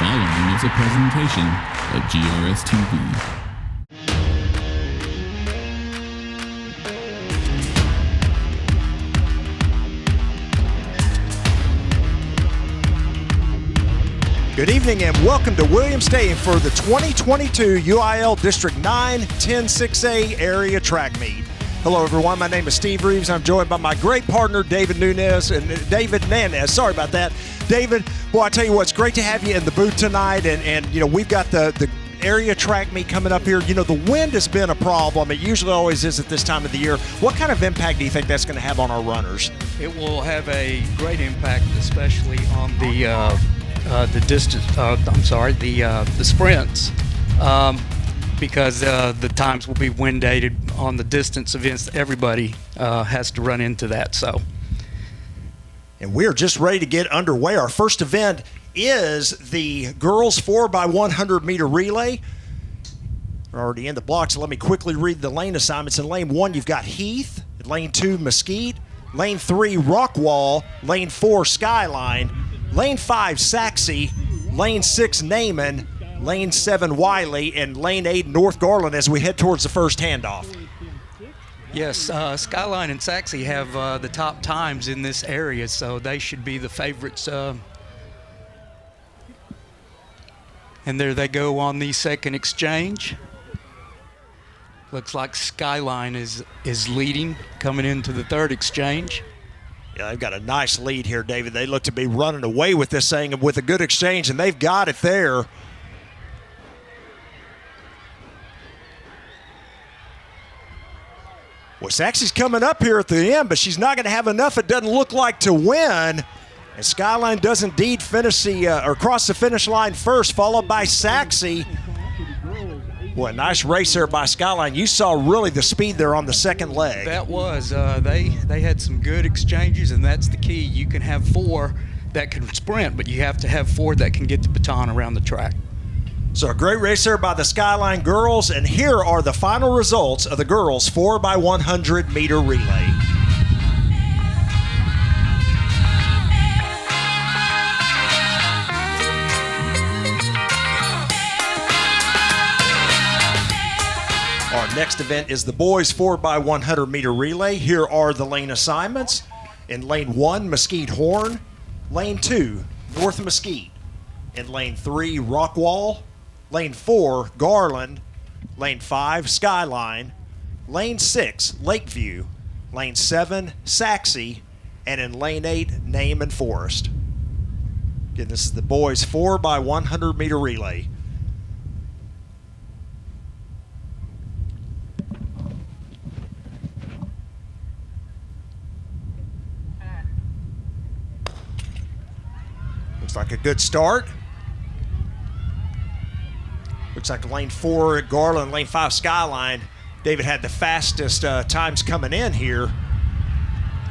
following is a presentation of GRS TV. Good evening and welcome to Williams Stadium for the 2022 UIL District 9 10-6A area track meet. Hello everyone, my name is Steve Reeves. I'm joined by my great partner David Nanez. Sorry about that. David, well, I tell you what, it's great to have you in the booth tonight, and you know, we've got the area track meet coming up here. You know, the wind has been a problem. It usually always is at this time of the year. What kind of impact do you think that's going to have on our runners? It will have a great impact, especially on the distance. The sprints, because the times will be wind dated on the distance events. Everybody has to run into that. So, and we're just ready to get underway. Our first event is the girls 4x100 meter relay. We're already in the blocks, so let me quickly read the lane assignments. In lane 1, you've got Heath. In lane 2, Mesquite. Lane 3, Rockwall. Lane 4, Skyline. Lane 5, Saxe. Lane 6, Naaman. Lane 7, Wiley. And lane 8, North Garland as we head towards the first handoff. yes, Skyline and Saxe have the top times in this area, so they should be the favorites. And there they go on the second exchange. Looks like Skyline is leading coming into the third exchange. Yeah, they've got a nice lead here, David. They look to be running away with this thing with a good exchange, and they've got it there. Well, Saxe's coming up here at the end, but she's not going to have enough, it doesn't look like, to win. And Skyline does indeed finish or cross the finish line first, followed by Saxe. Boy, a nice race there by Skyline. You saw really the speed there on the second leg. That was. They had some good exchanges, and that's the key. You can have 4 that can sprint, but you have to have 4 that can get the baton around the track. So a great race there by the Skyline girls, and here are the final results of the girls 4x100 meter relay. Our next event is the boys 4x100 meter relay. Here are the lane assignments. In lane 1, Mesquite Horn. Lane 2, North Mesquite. In lane 3, Rockwall. Lane 4, Garland. Lane 5, Skyline. Lane 6, Lakeview. Lane 7, Saxe. And in lane 8, Naaman Forest. Again, this is the boys 4x100 meter relay. Looks like a good start. Looks like lane 4 at Garland, lane 5 Skyline. David had the fastest times coming in here.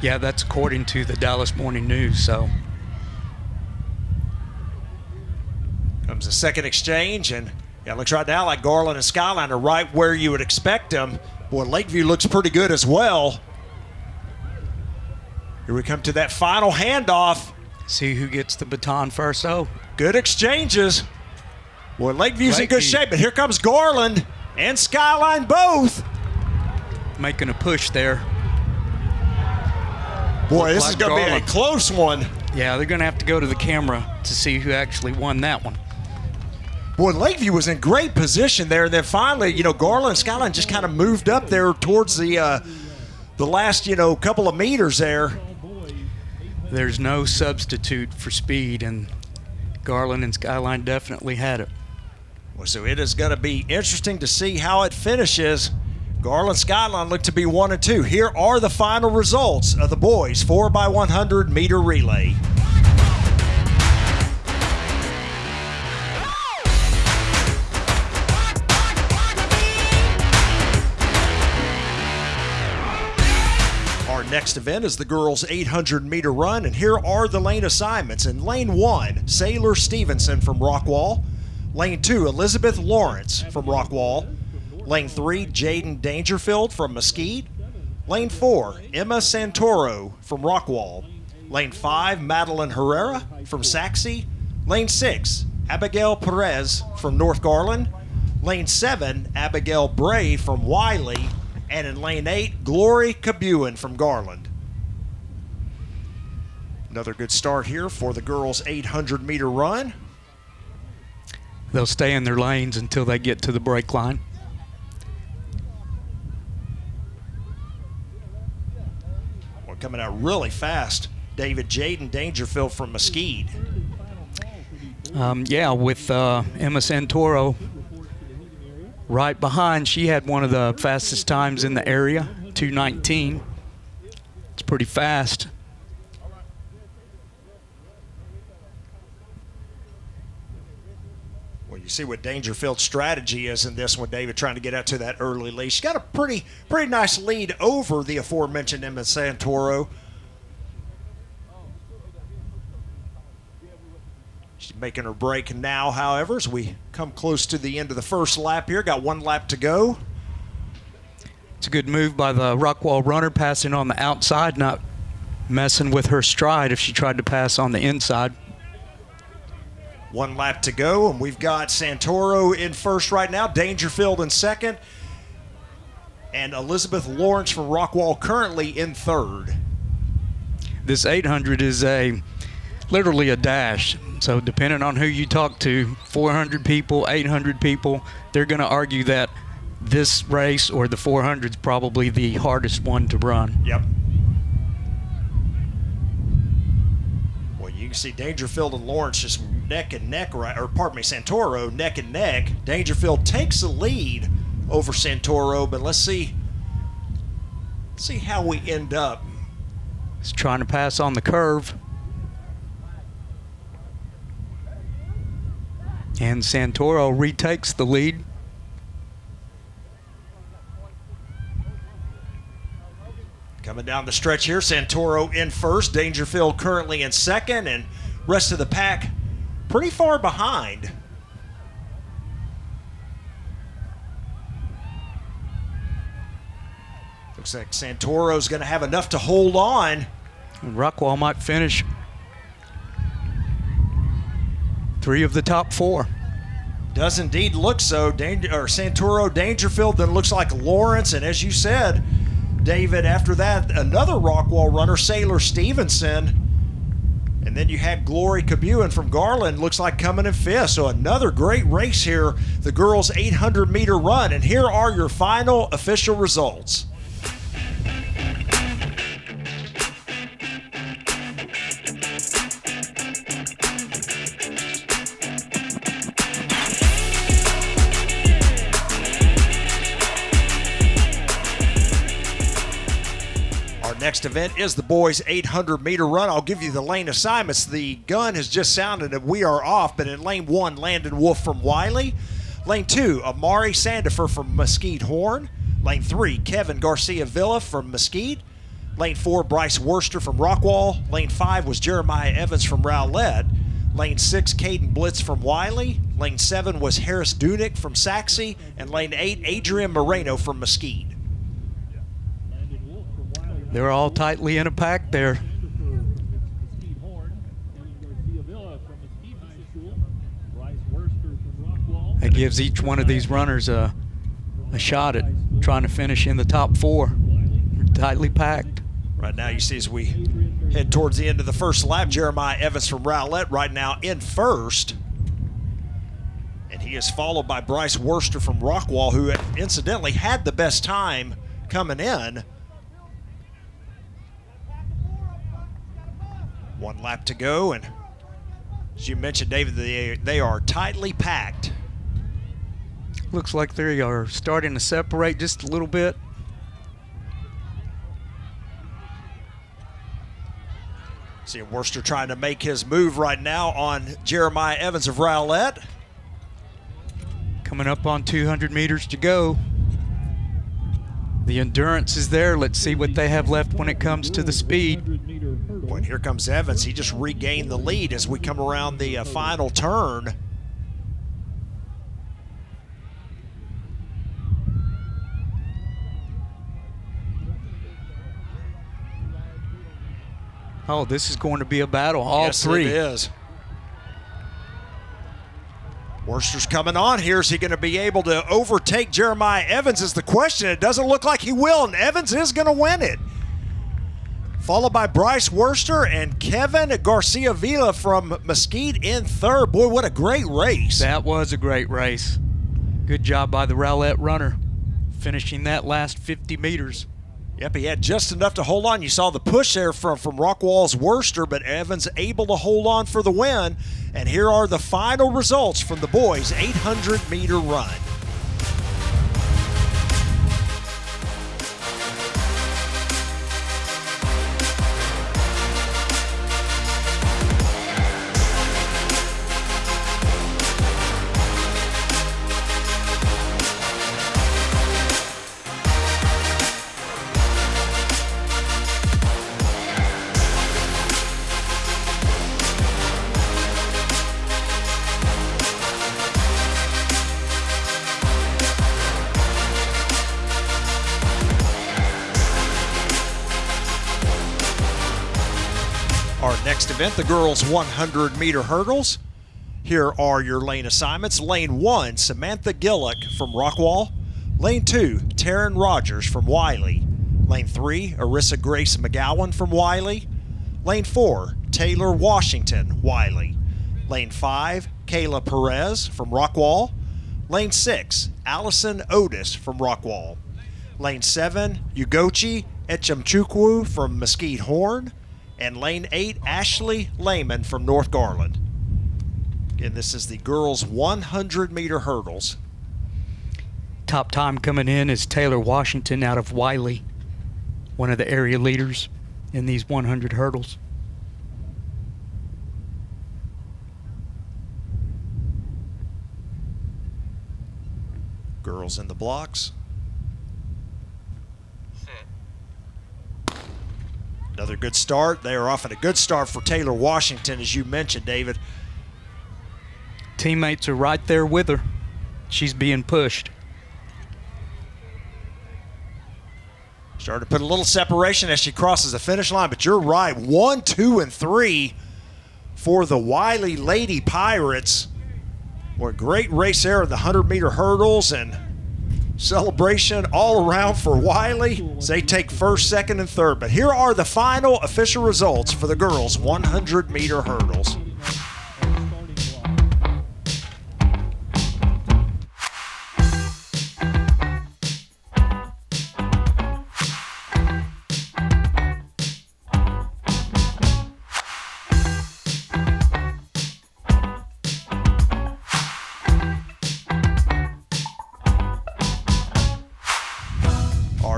Yeah, that's according to the Dallas Morning News. So comes the second exchange, and yeah, it looks right now like Garland and Skyline are right where you would expect them. Boy, Lakeview looks pretty good as well. Here we come to that final handoff. see who gets the baton first. Oh, good exchanges. Boy, Lakeview's in good shape, but here comes Garland and Skyline both. Making a push there. Boy, this is going to be a close one. Yeah, they're going to have to go to the camera to see who actually won that one. Boy, Lakeview was in great position there, and then finally, you know, Garland and Skyline just kind of moved up there towards the last, you know, couple of meters there. There's no substitute for speed, and Garland and Skyline definitely had it. Well, so it is going to be interesting to see how it finishes. Garland Skyline look to be 1 and 2. Here are the final results of the boys 4x100 meter relay. Our next event is the girls 800 meter run, and here are the lane assignments. In lane 1, Sailor Stevenson from Rockwall. Lane 2, Elizabeth Lawrence from Rockwall. Lane 3, Jaden Dangerfield from Mesquite. Lane 4, Emma Santoro from Rockwall. Lane 5, Madeline Herrera from Saxe. Lane 6, Abigail Perez from North Garland. Lane 7, Abigail Bray from Wiley. And in lane 8, Glory Cabuin from Garland. Another good start here for the girls' 800-meter run. They'll stay in their lanes until they get to the break line. Well, coming out really fast, David Jaden Dangerfield from Mesquite. Yeah, with Emma Santoro right behind. She had one of the fastest times in the area, 2:19. It's pretty fast. Well, you see what Dangerfield's strategy is in this one, David, trying to get out to that early lead. She's got a pretty nice lead over the aforementioned Emma Santoro. She's making her break now, however, as we come close to the end of the first lap here. Got 1 lap to go. It's a good move by the Rockwall runner, passing on the outside, not messing with her stride if she tried to pass on the inside. 1 lap to go, and we've got Santoro in first right now, Dangerfield in second, and Elizabeth Lawrence from Rockwall currently in third. This 800 is literally a dash. So depending on who you talk to, 400 people, 800 people, they're going to argue that this race or the 400 is probably the hardest one to run. Yep. Well, you can see Dangerfield and Lawrence just neck and neck, right? Or pardon me, Santoro neck and neck. Dangerfield takes the lead over Santoro, but let's see how we end up. He's trying to pass on the curve. And Santoro retakes the lead. Coming down the stretch here, Santoro in first, Dangerfield currently in second, and rest of the pack pretty far behind. Looks like Santoro's going to have enough to hold on. And Rockwall might finish 3 of the top 4. Does indeed look so. Santoro, Dangerfield, then looks like Lawrence, and as you said, David, after that, another Rockwall runner, Sailor Stevenson, and then you had Glory Cabuin from Garland, looks like coming in fifth. So another great race here, the girls' 800-meter run, and here are your final official results. Next event is the boys' 800-meter run. I'll give you the lane assignments. The gun has just sounded and we are off, but in lane 1, Landon Wolf from Wiley. Lane 2, Amari Sandifer from Mesquite Horn. Lane 3, Kevin Garcia Villa from Mesquite. Lane 4, Bryce Worster from Rockwall. Lane 5 was Jeremiah Evans from Rowlett. Lane 6, Caden Blitz from Wiley. Lane 7 was Harris Dunick from Saxe. And lane 8, Adrian Moreno from Mesquite. They're all tightly in a pack there. That gives each one of these runners a shot at trying to finish in the top 4. They're tightly packed. Right now you see as we head towards the end of the first lap, Jeremiah Evans from Rowlett right now in first. And he is followed by Bryce Worster from Rockwall, who incidentally had the best time coming in. 1 lap to go, and as you mentioned, David, they are tightly packed. Looks like they are starting to separate just a little bit. See Worster trying to make his move right now on Jeremiah Evans of Rowlett. Coming up on 200 meters to go. The endurance is there. Let's see what they have left when it comes to the speed. Boy, and here comes Evans. He just regained the lead as we come around the final turn. Oh, this is going to be a battle. All yes, three. It is. Worcester's coming on here. Is he going to be able to overtake Jeremiah Evans is the question. It doesn't look like he will, and Evans is going to win it. Followed by Bryce Worcester and Kevin Garcia Villa from Mesquite in third. Boy, what a great race. That was a great race. Good job by the Rowlett runner, finishing that last 50 meters. Yep, he had just enough to hold on. You saw the push there from Rockwall's Worcester, but Evans able to hold on for the win. And here are the final results from the boys' 800-meter run. Our next event, the girls' 100-meter hurdles. Here are your lane assignments. Lane 1, Samantha Gillick from Rockwall. Lane 2, Taryn Rogers from Wiley. Lane 3, Arissa Grace McGowan from Wiley. Lane 4, Taylor Washington, Wiley. Lane 5, Kayla Perez from Rockwall. Lane 6, Allison Otis from Rockwall. Lane 7, Ugochi Echemchukwu from Mesquite Horn. And lane 8, Ashley Lehman from North Garland. Again, this is the girls' 100-meter hurdles. Top time coming in is Taylor Washington out of Wiley, one of the area leaders in these 100 hurdles. Girls in the blocks. Another good start. They are off at a good start for Taylor Washington, as you mentioned, David. Teammates are right there with her. She's being pushed. Starting to put a little separation as she crosses the finish line, but you're right. 1, 2, and 3 for the Wiley Lady Pirates. What a great race there in the 100-meter hurdles, and celebration all around for Wiley as they take first, second, and third. But here are the final official results for the girls' 100-meter hurdles.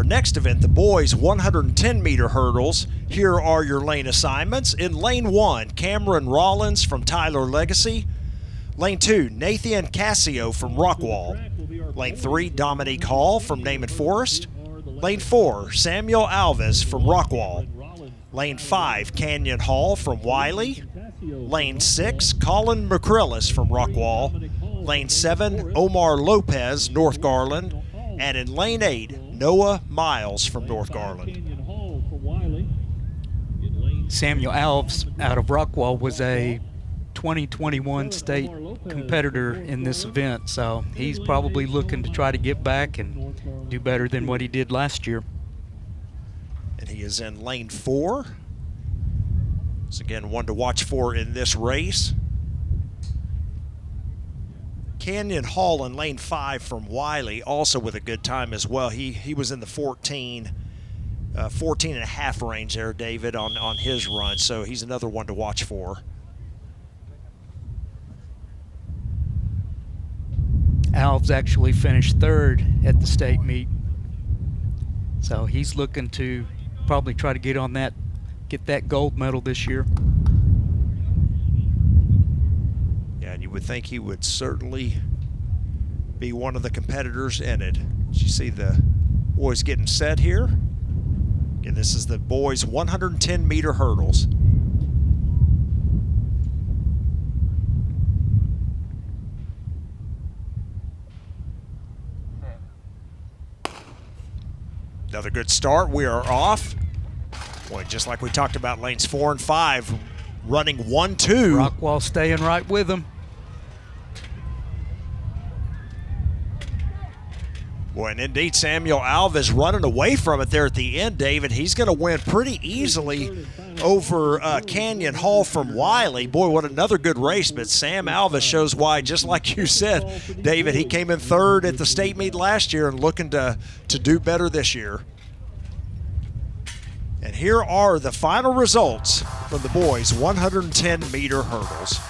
Next event, the boys' 110-meter hurdles. Here are your lane assignments. In lane 1, Cameron Rollins from Tyler Legacy. Lane 2, Nathan Cassio from Rockwall. Lane 3, Dominique Hall from Naaman Forest. Lane 4, Samuel Alves from Rockwall. Lane 5, Canyon Hall from Wiley. Lane 6, Colin McCrillis from Rockwall. Lane 7, Omar Lopez, North Garland. And in lane 8, Noah Miles from North Garland. Samuel Alves out of Rockwall was a 2021 state competitor in this event, so he's probably looking to try to get back and do better than what he did last year. And he is in lane 4. So again, one to watch for in this race. Canyon Hall in lane 5 from Wiley, also with a good time as well. He was in the 14 and a half range there, David, on his run. So he's another one to watch for. Alves actually finished third at the state meet. So he's looking to probably try to get that gold medal this year. Yeah, and you would think he would certainly be one of the competitors in it. As you see the boys getting set here. Again, this is the boys' 110-meter hurdles. Another good start. We are off. Boy, just like we talked about lanes 4 and 5, running 1-2. Rockwall staying right with them. Boy, and indeed, Samuel Alves running away from it there at the end, David. He's going to win pretty easily over Canyon Hall from Wiley. Boy, what another good race, but Sam Alves shows why, just like you said, David, he came in third at the state meet last year and looking to do better this year. And here are the final results from the boys' 110-meter hurdles.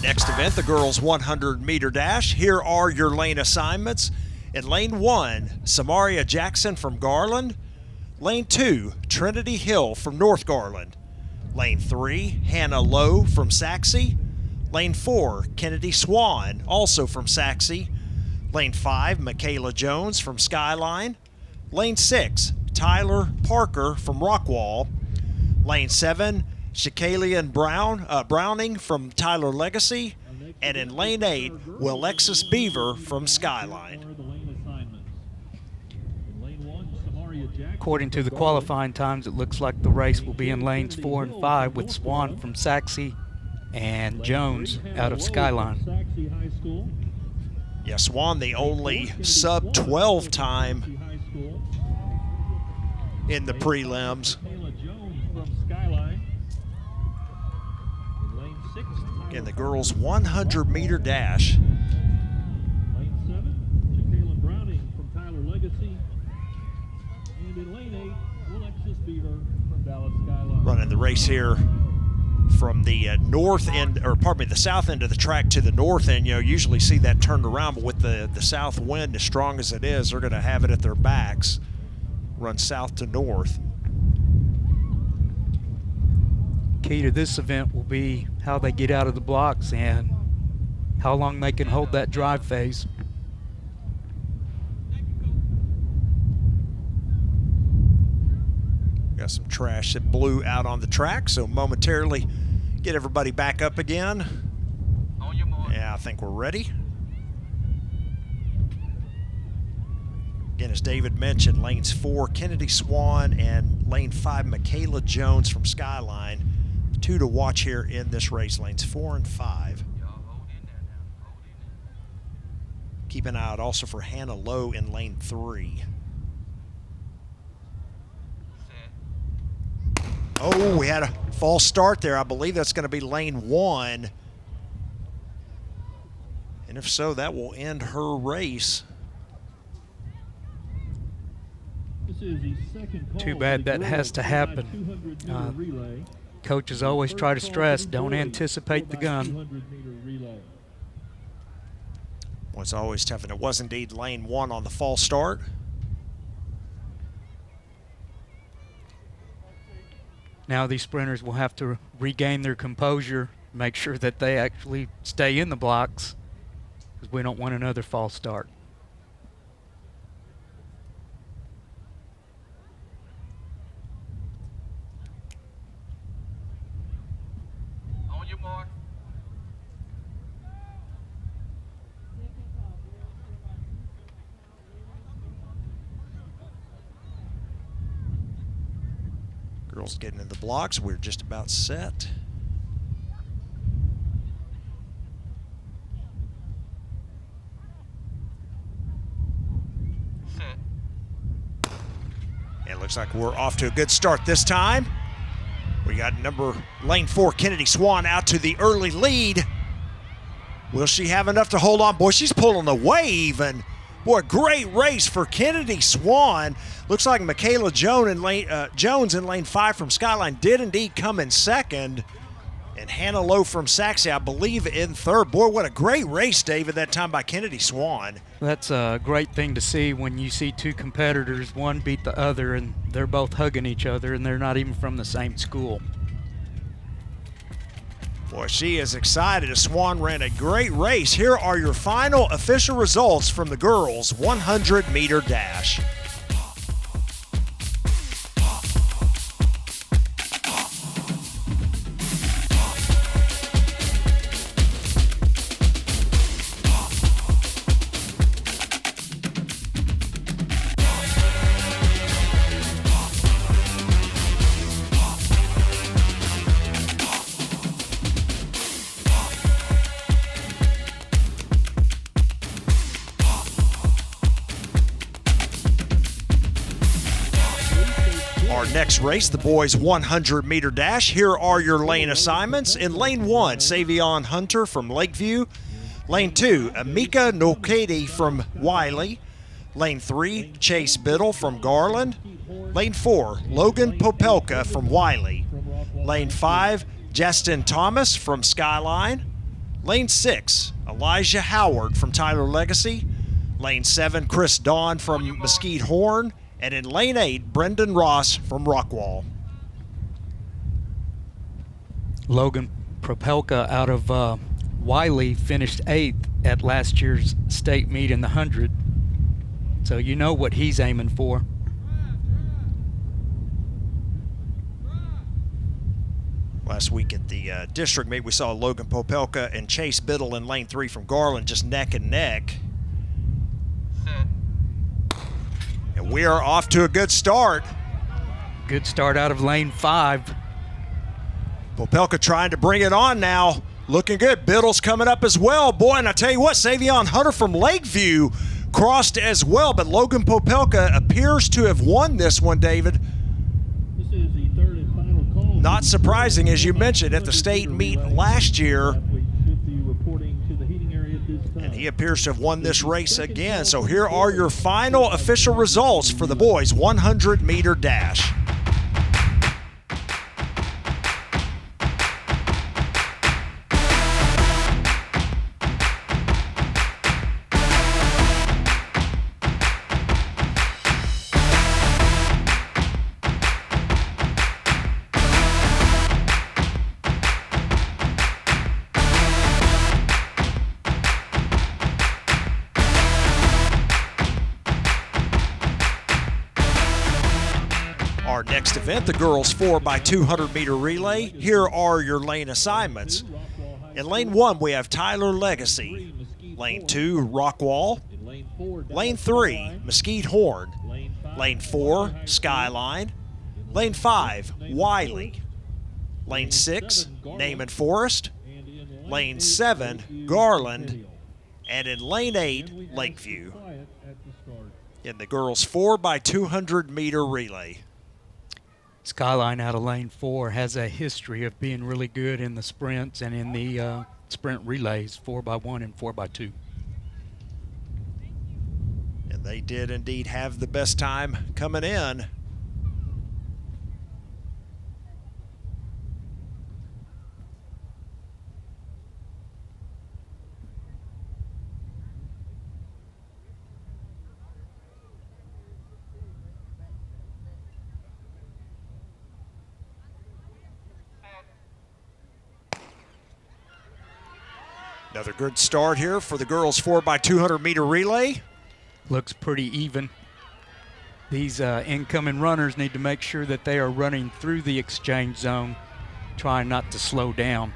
Next event, the girls' 100-meter dash. Here are your lane assignments. In lane 1, Samaria Jackson from Garland. Lane 2, Trinity Hill from North Garland. Lane 3, Hannah Lowe from Saxe. Lane 4, Kennedy Swan, also from Saxe. Lane 5, Michaela Jones from Skyline. Lane 6, Tyler Parker from Rockwall. Lane 7, Shakalian Browning from Tyler Legacy. And in lane 8, Willexis Beaver from Skyline. According to the qualifying times, it looks like the race will be in lanes 4 and 5 with Swan from Saxe and Jones out of Skyline. Yeah, Swan the only sub-12 time in the prelims. Again, the girls' 100-meter dash. Lane 7, Jacqueline Browning from Tyler Legacy. And in lane 8, Willexis Beaver from Dallas Skyline. Running the race here from the north end, or pardon me, the south end of the track to the north end. You know, usually see that turned around, but with the south wind as strong as it is, they're going to have it at their backs. Run south to north. Key to this event will be how they get out of the blocks and how long they can hold that drive phase. Got some trash that blew out on the track, so momentarily get everybody back up again. Yeah, I think we're ready. Again, as David mentioned, lanes 4, Kennedy Swan, and lane 5, Michaela Jones from Skyline. 2 to watch here in this race, lanes 4 and 5. Keep an eye out also for Hannah Lowe in lane 3. Oh, we had a false start there. I believe that's going to be lane 1. And if so, that will end her race. This is the second call. Too bad that has to happen. Coaches always try to stress, don't anticipate the gun. Well, it's always tough, and it was indeed lane 1 on the false start. Now these sprinters will have to regain their composure, make sure that they actually stay in the blocks, because we don't want another false start. Girls getting in the blocks. We're just about set. And it looks like we're off to a good start this time. We got lane 4, Kennedy Swan, out to the early lead. Will she have enough to hold on? Boy, she's pulling away even. Boy, great race for Kennedy Swan. Looks like Michaela Jones in lane 5 from Skyline did indeed come in second. And Hannah Lowe from Saxe, I believe, in third. Boy, what a great race, David, that time by Kennedy Swan. That's a great thing to see when you see two competitors, one beat the other, and they're both hugging each other, and they're not even from the same school. Boy, she is excited. Swan ran a great race. Here are your final official results from the girls' 100-meter dash. Our next race, the boys' 100-meter dash. Here are your lane assignments. In lane 1, Savion Hunter from Lakeview. Lane 2, Amika Nokedi from Wiley. Lane 3, Chase Biddle from Garland. Lane 4, Logan Popelka from Wiley. Lane 5, Justin Thomas from Skyline. Lane 6, Elijah Howard from Tyler Legacy. Lane 7, Chris Dawn from Mesquite Horn. And in lane 8, Brendan Ross from Rockwall. Logan Propelka out of Wiley finished 8th at last year's state meet in the 100. So you know what he's aiming for. Last week at the district meet, we saw Logan Popelka and Chase Biddle in lane 3 from Garland just neck and neck. And we are off to a good start. Good start out of lane 5. Popelka trying to bring it on now. Looking good. Biddle's coming up as well. Boy, and I tell you what, Savion Hunter from Lakeview crossed as well, but Logan Popelka appears to have won this one, David. This is the third and final call. Not surprising, as you mentioned, at the state meet last year. And he appears to have won this race again. So here are your final official results for the boys' 100-meter dash. Our next event, the girls' 4x200-meter relay. Here are your lane assignments. In lane 1, we have Tyler Legacy. Lane 2, Rockwall. Lane 3, Mesquite Horn. Lane 4, Skyline. Lane 5, Wiley. Lane 6, Naaman Forest. Lane 7, Garland. And in lane 8, Lakeview. In the girls' 4x200-meter relay. Skyline out of lane 4 has a history of being really good in the sprints and in the sprint relays, 4x1 and 4x2. And they did indeed have the best time coming in. Another good start here for the girls' 4x200-meter relay. Looks pretty even. These incoming runners need to make sure that they are running through the exchange zone, trying not to slow down.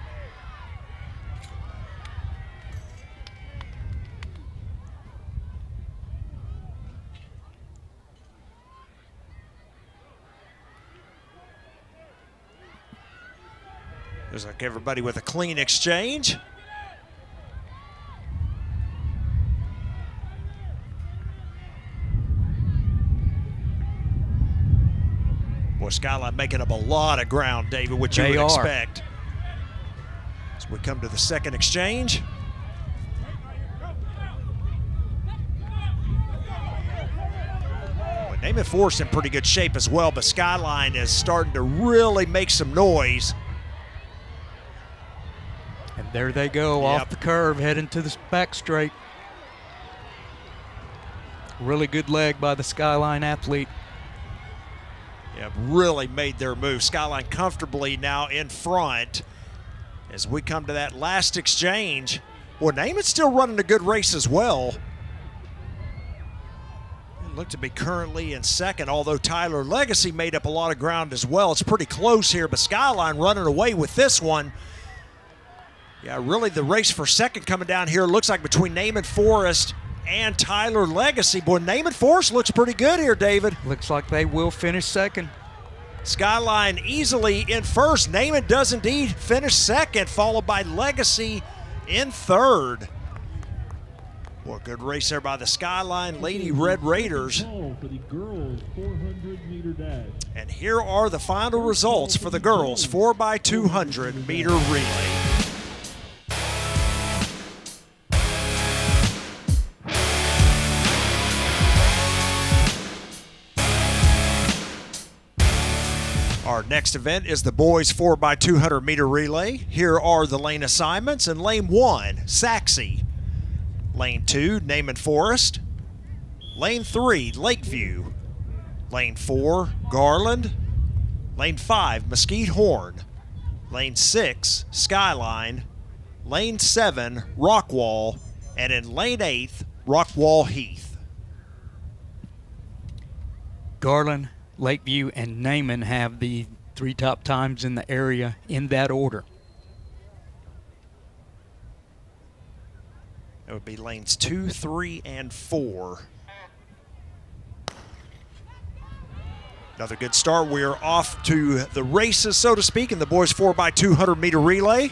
Looks like everybody with a clean exchange. Boy, Skyline making up a lot of ground, David, which you would expect. As we come to the second exchange. Well, Naaman Forest in pretty good shape as well, but Skyline is starting to really make some noise. And there they go, off the curve, heading to the back straight. Really good leg by the Skyline athlete. Yeah, really made their move. Skyline comfortably now in front. As we come to that last exchange, well, Naaman's still running a good race as well. It looked to be currently in second, although Tyler Legacy made up a lot of ground as well. It's pretty close here, but Skyline running away with this one. Yeah, really the race for second coming down here looks like between Naaman Forest and Tyler Legacy. Boy, Naaman Forest looks pretty good here, David. Looks like they will finish second. Skyline easily in first. Naaman does indeed finish second, followed by Legacy in third. Well, good race there by the Skyline Lady Red Raiders. For the girls 400-meter dash. And here are the final results for the girls 4x200 meter relay. Our next event is the boys 4x200 meter relay. Here are the lane assignments. In lane 1, Saxe. Lane 2, Naaman Forest. Lane 3, Lakeview. Lane 4, Garland. Lane 5, Mesquite Horn. Lane 6, Skyline. Lane 7, Rockwall. And in lane 8, Rockwall Heath. Garland, Lakeview, and Naaman have the 3 top times in the area in that order. It would be lanes 2, 3, and 4. Another good start. We are off to the races, so to speak, in the boys 4x200 meter relay.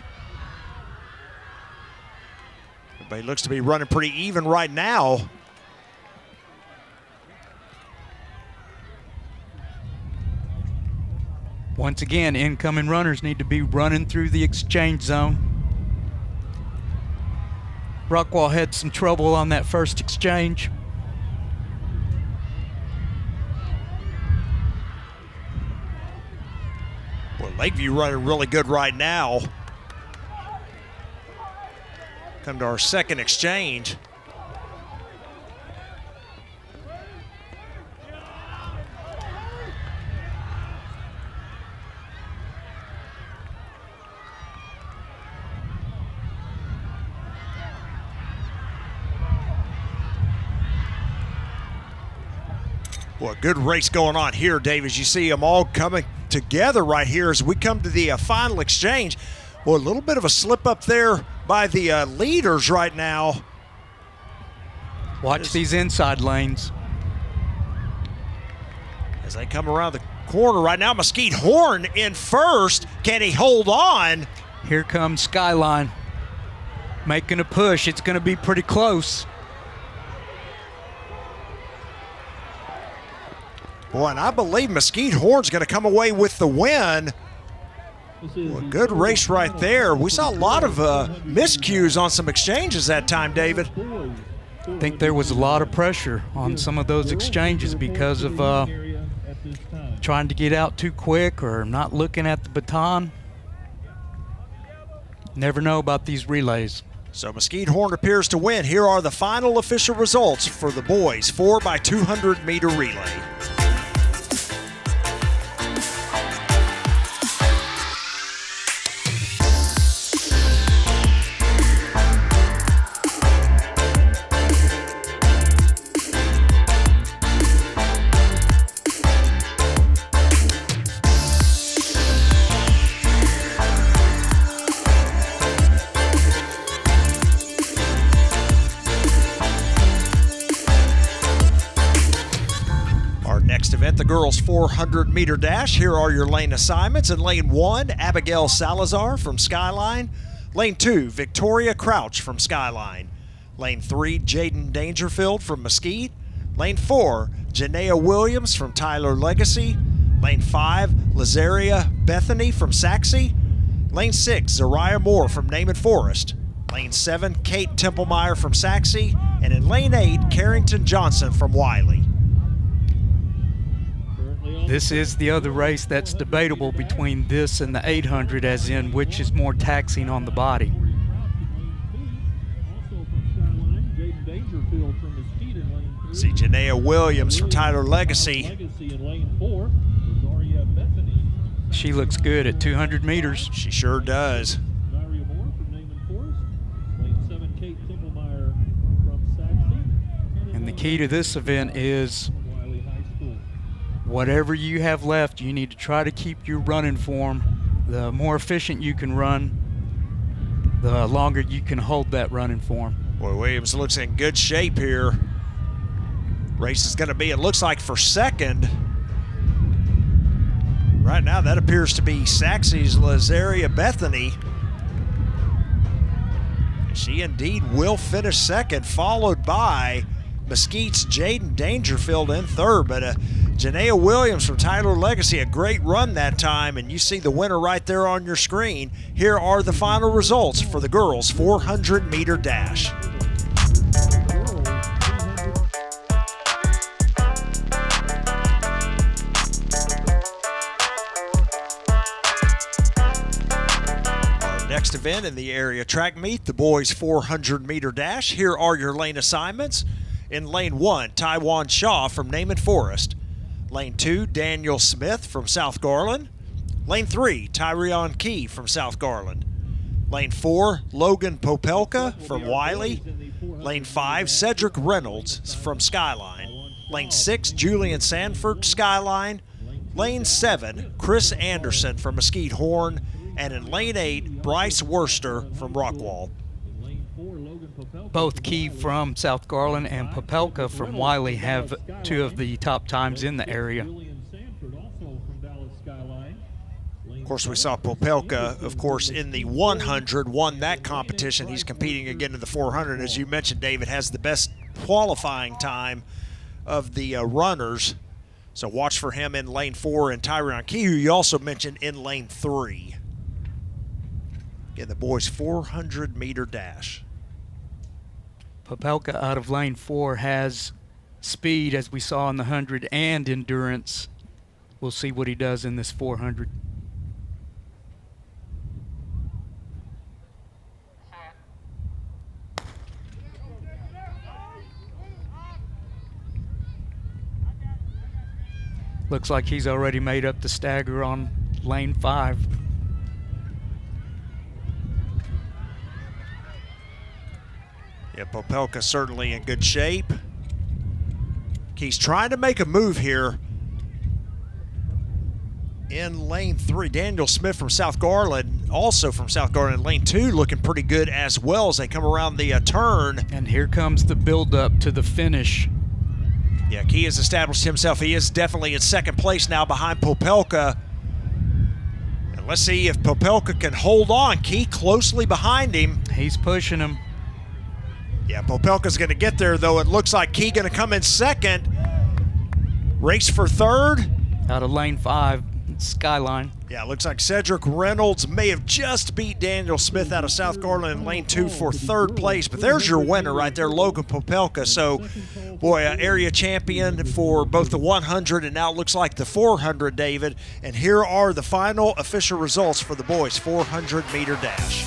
Everybody looks to be running pretty even right now. Once again, incoming runners need to be running through the exchange zone. Rockwall had some trouble on that first exchange. Well, Lakeview running really good right now. Come to our second exchange. Well, a good race going on here, Dave, as you see them all coming together right here as we come to the final exchange. Well, a little bit of a slip up there by the leaders right now. Watch these inside lanes. As they come around the corner right now, Mesquite Horn in first. Can he hold on? Here comes Skyline making a push. It's going to be pretty close. Boy, and I believe Mesquite Horn's going to come away with the win. Well, a good race right there. We saw a lot of miscues on some exchanges that time, David. I think there was a lot of pressure on some of those exchanges because of trying to get out too quick or not looking at the baton. Never know about these relays. So Mesquite Horn appears to win. Here are the final official results for the boys 4x200 meter relay. Event, the girls 400 meter dash. Here are your lane assignments. In lane 1, Abigail Salazar from Skyline. Lane 2, Victoria Crouch from Skyline. Lane 3, Jaden Dangerfield from Mesquite. Lane 4, Janaea Williams from Tyler Legacy. Lane 5, Lazaria Bethany from Saxe. Lane 6, Zariah Moore from Naaman Forest. Lane 7, Kate Templemeyer from Saxe. And in lane 8, Carrington Johnson from Wiley. This is the other race that's debatable between this and the 800, as in which is more taxing on the body. See Janaea Williams from Tyler Legacy. She looks good at 200 meters. She sure does. key to this event is Wiley High School. whatever you have left, you need to try to keep your running form. The more efficient you can run, the longer you can hold that running form. Boy, Williams looks in good shape here. Race is going to be, it looks like, for second. Right now, that appears to be Saxey's Lazaria Bethany. She indeed will finish second, followed by Mesquite's Jaden Dangerfield in third. But Janaea Williams from Tyler Legacy, a great run that time, and you see the winner right there on your screen. Here are the final results for the girls' 400-meter dash. Next event in the area track meet, the boys 400-meter dash. Here are your lane assignments. In lane 1, Taiwan Shaw from Naaman Forest. Lane 2, Daniel Smith from South Garland. Lane 3, Tyrion Key from South Garland. Lane 4, Logan Popelka from Wiley. Lane 5, Cedric Reynolds from Skyline. Lane 6, Julian Sanford, Skyline. Lane 7, Chris Anderson from Mesquite Horn. And in lane 8, Bryce Worcester from Rockwall. Both Key from South Garland and Popelka from Wiley have two of the top times in the area. Of course, we saw Popelka, of course, in the 100, won that competition. He's competing again in the 400. As you mentioned, David, has the best qualifying time of the runners. So watch for him in lane 4, and Tyrion Key, who you also mentioned, in lane 3. Again, the boys' 400-meter dash. Popelka out of lane 4 has speed, as we saw in the 100, and endurance. We'll see what he does in this 400. Looks like he's already made up the stagger on lane 5. Yeah, Popelka certainly in good shape. He's trying to make a move here in lane 3. Daniel Smith from South Garland, also from South Garland in lane 2, looking pretty good as well as they come around the turn. And here comes the build-up to the finish. Yeah, Key has established himself. He is definitely in second place now behind Popelka. And let's see if Popelka can hold on. Key closely behind him. He's pushing him. Yeah, Popelka's going to get there, though. It looks like Key going to come in second. Race for third. Out of lane 5, Skyline. Yeah, it looks like Cedric Reynolds may have just beat Daniel Smith out of South Garland in lane 2 for third place. But there's your winner right there, Logan Popelka. So, boy, area champion for both the 100 and now it looks like the 400, David. And here are the final official results for the boys' 400-meter dash.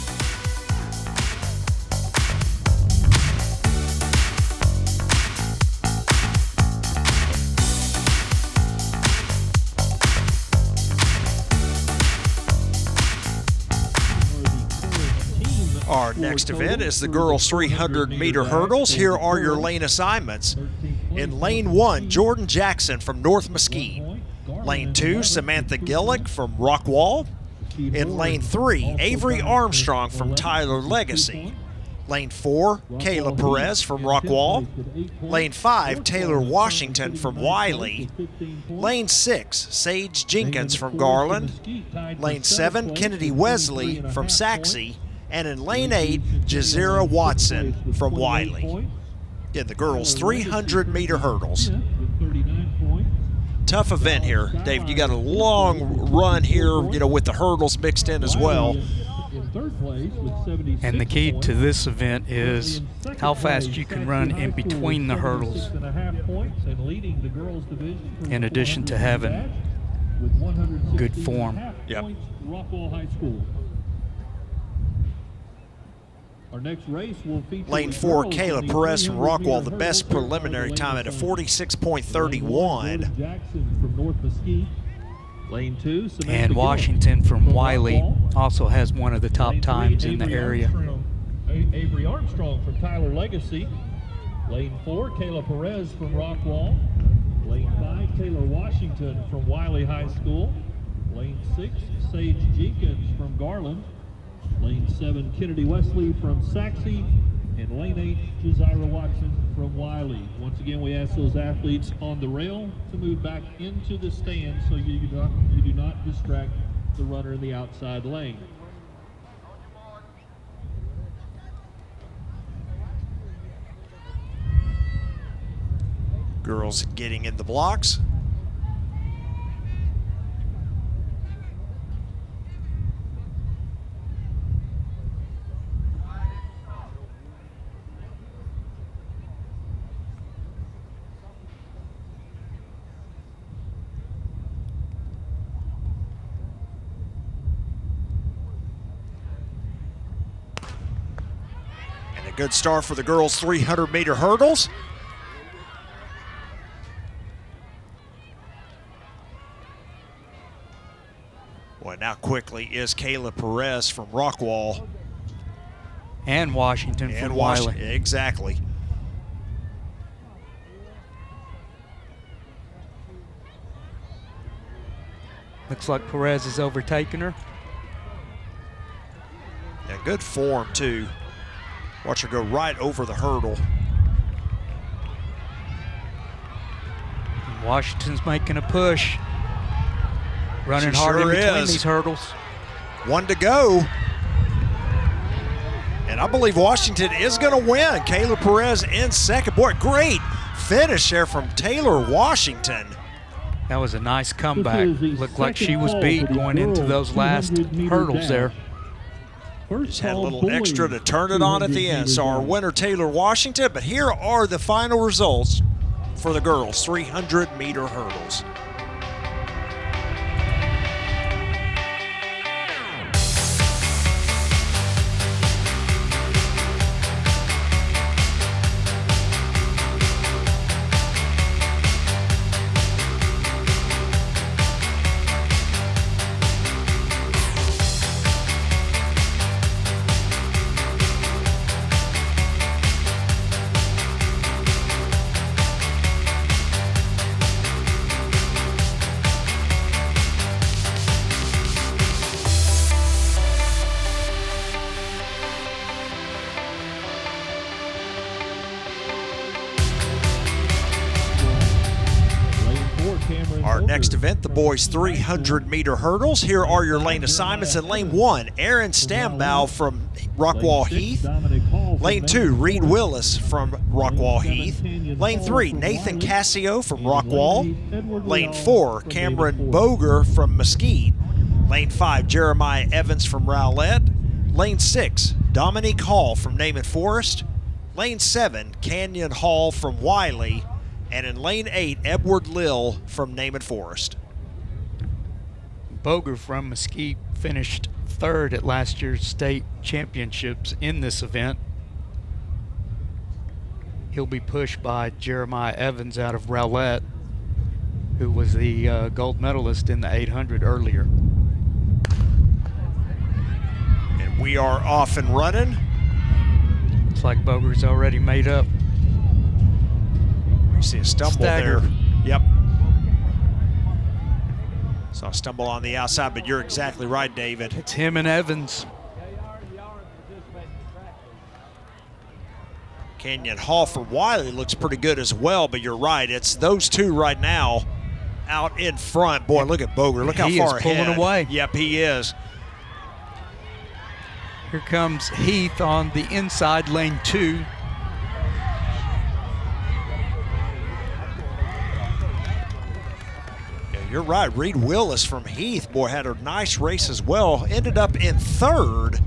Our next event is the girls' 300-meter hurdles. Here are your lane assignments. In lane 1, Jordan Jackson from North Mesquite. Lane 2, Samantha Gillick from Rockwall. In lane 3, Avery Armstrong from Tyler Legacy. Lane 4, Kayla Perez from Rockwall. Lane 5, Taylor Washington from Wiley. Lane 6, Sage Jenkins from Garland. Lane 7, Kennedy Wesley from Saxey. And in lane 8, Jazira Watson from Wiley. In the girls' 300-meter hurdles. Tough event here, David. You got a long run here, you know, with the hurdles mixed in as well. And the key to this event is how fast you can run in between the hurdles, in addition to having good form. Yep. Our next race will feature Lane 4, Kayla Perez from Rockwall, the best preliminary time at a 46.31. Jackson from North Mesquite. Lane 2, Samantha And Gillick Washington from Wiley Rockwall. also has one of the top Lane 3, times in the Avery area. Armstrong from Tyler Legacy. Lane 4, Kayla Perez from Rockwall. Lane 5, Taylor Washington from Wiley High School. Lane 6, Sage Jenkins from Garland. Lane 7, Kennedy Wesley from Saxe. And lane 8, Jazira Watson from Wiley. Once again, we ask those athletes on the rail to move back into the stand so you do not distract the runner in the outside lane. Girls getting in the blocks. And a good start for the girls' 300-meter hurdles. Boy, now quickly is Kayla Perez from Rockwall. And Washington from Wiley. Exactly. Looks like Perez has overtaken her. Yeah, good form, too. Watch her go right over the hurdle. Washington's making a push. Running She hard sure in between is. these hurdles. One to go. And I believe Washington is going to win. Kayla Perez in second. Boy, great finish there from Taylor Washington. That was a nice comeback. This is the Looked like she second was call beat for the going into girls' those last 200-meter hurdles dash. there. First Just had a call, little boys, extra to turn it on at the end. So our 200 winner, Taylor Washington. But here are the final results for the girls' 300-meter hurdles. Our next event, the boys' 300-meter hurdles. Here are your lane assignments. In lane 1, Aaron Stambow from Rockwall Heath. Lane 2, Reed Willis from Rockwall Heath. Lane 3, Nathan Cassio from Rockwall. Lane 4, Cameron Boger from Mesquite. Lane 5, Jeremiah Evans from Rowlett. Lane 6, Dominique Hall from Naaman Forest. Lane 7, Canyon Hall from Wiley. And in lane 8, Edward Lill from Naaman Forest. Boger from Mesquite finished third at last year's state championships in this event. He'll be pushed by Jeremiah Evans out of Rowlett, who was the gold medalist in the 800 earlier. And we are off and running. Looks like Boger's already made up. You see a stumble Staggered. there. Yep. Saw a stumble on the outside, but you're exactly right, David. It's him and Evans. Canyon Hall from Wiley looks pretty good as well, but you're right. It's those two right now out in front. Boy, look at Boger. Look how He far is pulling ahead. away. Yep, he is. Here comes Heath on the inside, lane 2. You're right. Reed Willis from Heath, boy, had a nice race as well. Ended up in third.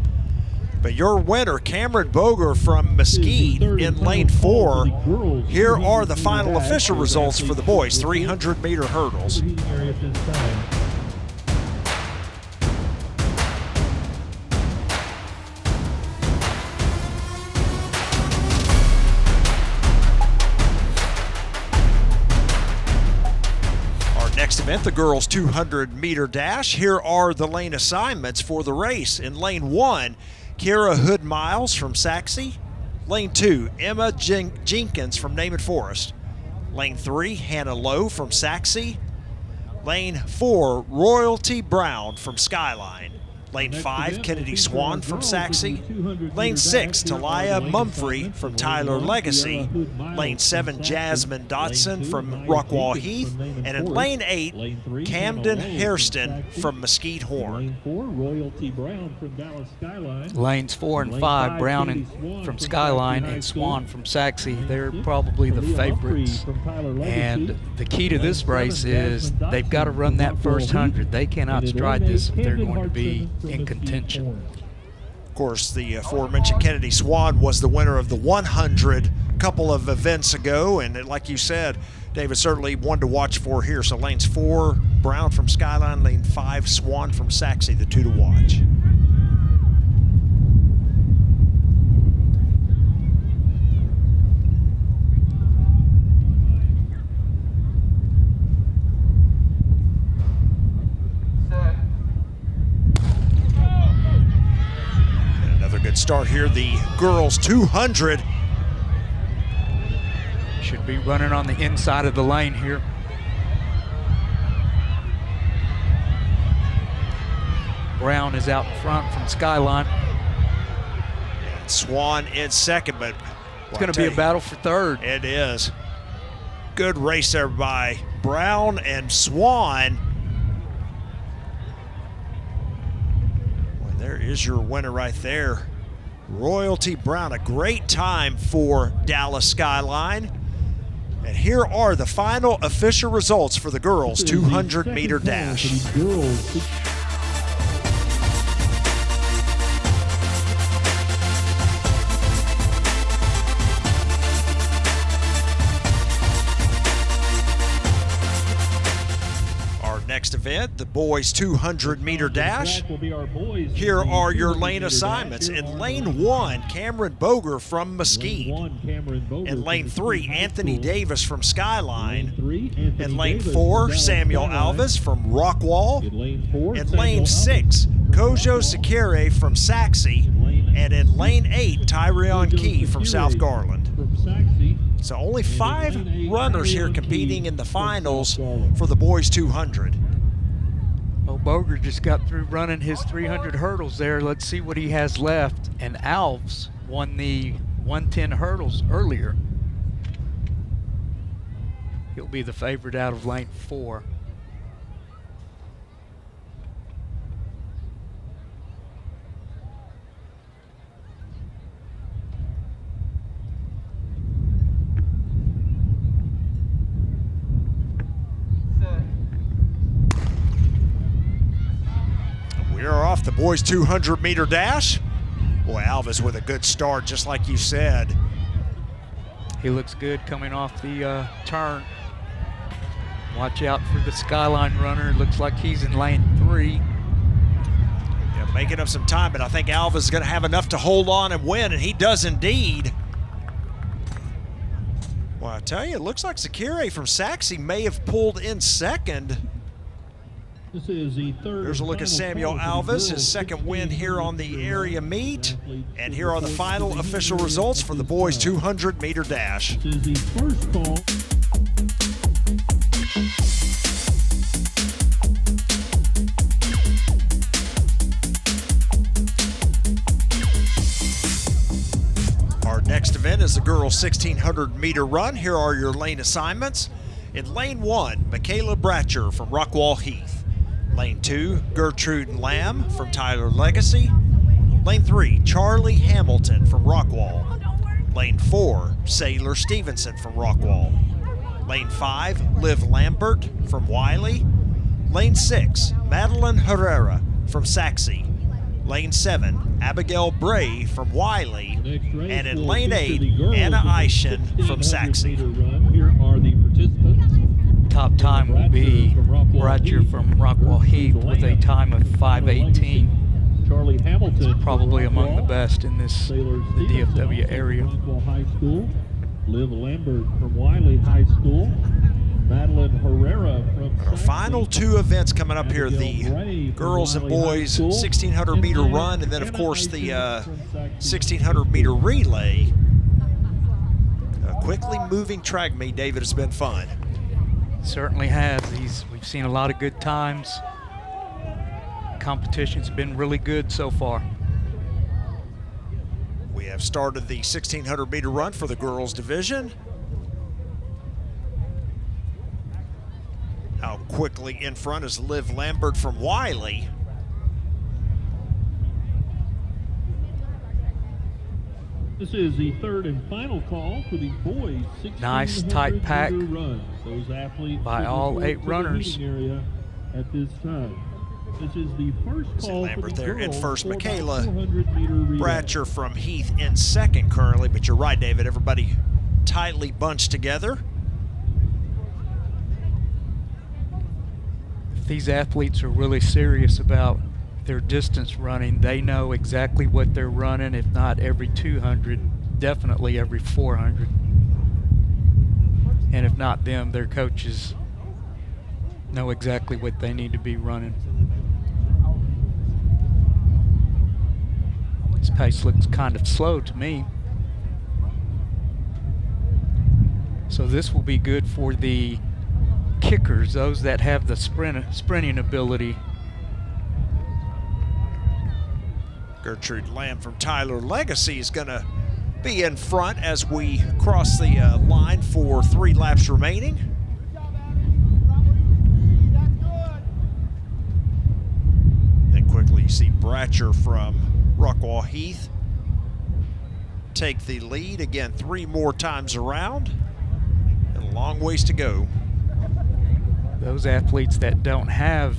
But your winner, Cameron Boger from Mesquite in lane 4. Here are the final official results for the boys' 300-meter hurdles. Next event, the girls' 200-meter dash. Here are the lane assignments for the race. In lane 1, Kira Hood-Miles from Saxe. Lane 2, Emma Jenkins from Naaman Forest. Lane 3, Hannah Lowe from Saxe. Lane 4, Royalty Brown from Skyline. Lane 5, Kennedy Swan from Saxe. Lane 6, Talia Mumfrey from Tyler Legacy. Lane 7, Jasmine Dotson from Rockwall Heath. And in Lane 8, Camden Hairston from Mesquite Horn. Lanes 4 and 5, Brown and from Skyline and Swan from Saxe. They're probably the favorites. And the key to this race is they've got to run that first 100. They cannot stride this if they're going to be in contention. Of course, the aforementioned Kennedy Swan was the winner of the 100 a couple of events ago, and like you said, David, certainly one to watch for here. So lanes 4, Brown from Skyline, lane 5, Swan from Saxe, the 2 to watch. Good start here, the girls 200. Should be running on the inside of the lane here. Brown is out in front from Skyline. And Swan in second, but it's going to be a battle for third. It is. Good race there by Brown and Swan. Well, there is your winner right there. Royalty Brown, a great time for Dallas Skyline. And here are the final official results for the girls 200-meter dash. Next event, the boys 200-meter dash. Here are your lane assignments. In lane 1, Cameron Boger from Mesquite. In lane 3, Anthony Davis from Skyline. In lane 4, Samuel Alves from Rockwall. In lane 6, Kojo Sakire from Saxe. And in lane 8, Tyrion Key from South Garland. So only 5 runners here competing in the finals for the boys 200. Well, Boger just got through running his 300 hurdles there. Let's see what he has left. And Alves won the 110 hurdles earlier. He'll be the favorite out of lane 4. We are off the boys 200-meter dash. Boy, Alves with a good start, just like you said. He looks good coming off the turn. Watch out for the Skyline runner. Looks like he's in lane 3. Yeah, making up some time, but I think Alves is going to have enough to hold on and win, and he does indeed. Well, I tell you, it looks like Sakire from Saxe may have pulled in second. This is the third. There's a look at Samuel Alves, his second win here on the area meet. And here are the final official results for the boys 200-meter dash. This is the first call. Our next event is the girls 1600-meter run. Here are your lane assignments. In lane 1, Michaela Bratcher from Rockwall Heath. Lane 2, Gertrude Lamb from Tyler Legacy. Lane 3, Charlie Hamilton from Rockwall. Lane 4, Sailor Stevenson from Rockwall. Lane 5, Liv Lambert from Wiley. Lane 6, Madeline Herrera from Saxe. Lane 7, Abigail Bray from Wiley. And in lane 8, Anna Eischen from Saxe. Here are the participants. Top time will be Bratcher from Rockwall Heath with a time of 5:18. Charlie Hamilton, probably among the best in this the DFW area. Rockwall High School. Liv Lambert from Wiley High School. Madeline Herrera from Our final 2 events coming up here, the girls and boys 1600-meter run, and then of course the 1600-meter relay. quickly moving track meet, David, has been fun. Certainly has. We've seen a lot of good times. Competition's been really good so far. We have started the 1,600 meter run for the girls division. Out quickly in front is Liv Lambert from Wiley. This is the third and final call for the boys' 1600 Nice tight pack meter run. Those athletes by all 8 runners. Area at this time. This is the first See call Lambert for the there in girls first. 4x400 Michaela meter relay. Bratcher from Heath in second currently, but you're right, David. Everybody tightly bunched together. If these athletes are really serious about their distance running, they know exactly what they're running, if not every 200, definitely every 400. And if not them, their coaches know exactly what they need to be running. This pace looks kind of slow to me. So this will be good for the kickers, those that have the sprinting ability. Gertrude Lamb from Tyler Legacy is going to be in front as we cross the line for 3 laps remaining. Then quickly you see Bratcher from Rockwall Heath take the lead. Again, 3 more times around and a long ways to go. Those athletes that don't have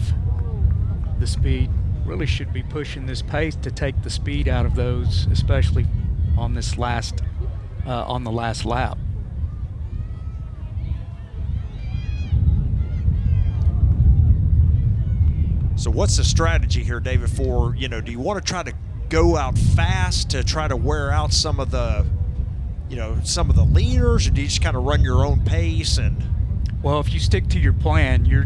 the speed really should be pushing this pace to take the speed out of those, especially on this last on the last lap. So what's the strategy here, David, for, do you want to try to go out fast to try to wear out some of the leaders, or do you just kind of run your own pace? And well, if you stick to your plan, you're